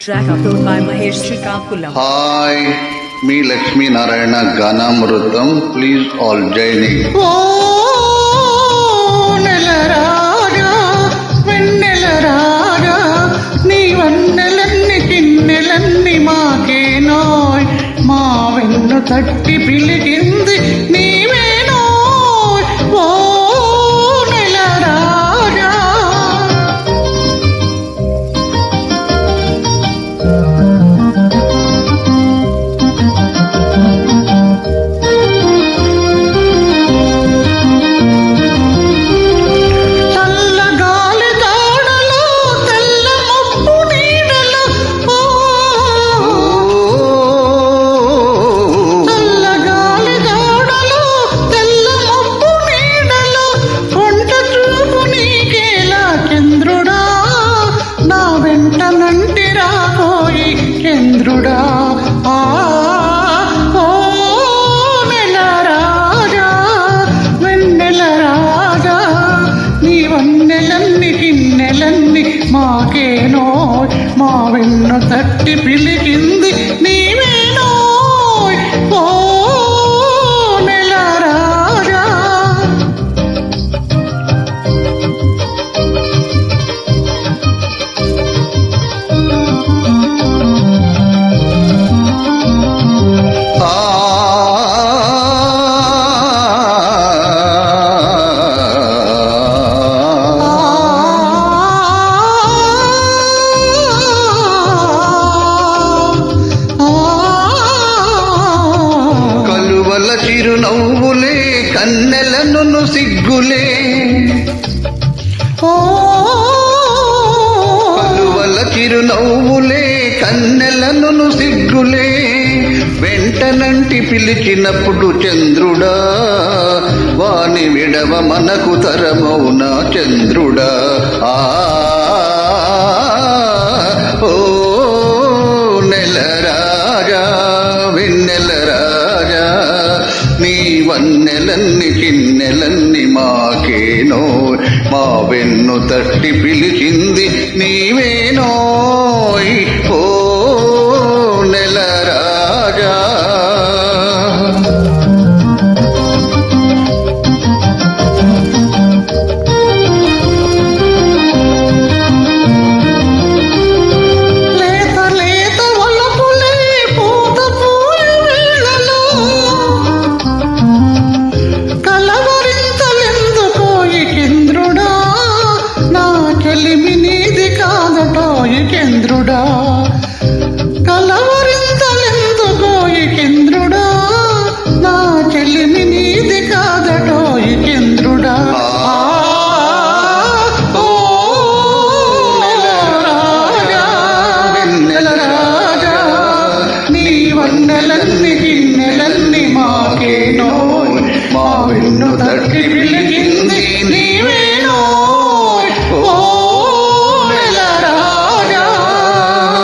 Track upload by Mahesh Srikakulam. Hi మీ లక్ష్మీనారాయణ గానామృతం please all joining. ఓ నెల రాగా వెన్నెల రాగా నీ వన్నెలన్ని కిన్నెలన్ని మాకేనోయ్ మా వెన్ను తట్టి పిలిగింది నీవేనోయ్ ఓ నెల రాగా. చంద్రుడా ఓ నెల రాజా వెన్నెల రాజా నీ వన్నెలన్ని కిన్నెలన్ని మాకేనో మా వెన్ను తట్టి పిలిగింది నీవేనో ఓ నెల రాజా. చిరునవ్వులే కన్నెలను సిగ్గులే కలువల చిరునవ్వులే కన్నెలను సిగ్గులే వెంటనంటి పిలిచినప్పుడు చంద్రుడా వాని విడవ మనకు తరమౌనా చంద్రుడా. ఓ నెల రాజా వెన్నెల రాజా నీ వన్నెలన్ని కిన్నెలన్ని మాకేనో మా వెన్ను తట్టి పిలిచింది నీవేనోయ్ ఓ నెల రాజా. నీది కాదటోయి చంద్రుడా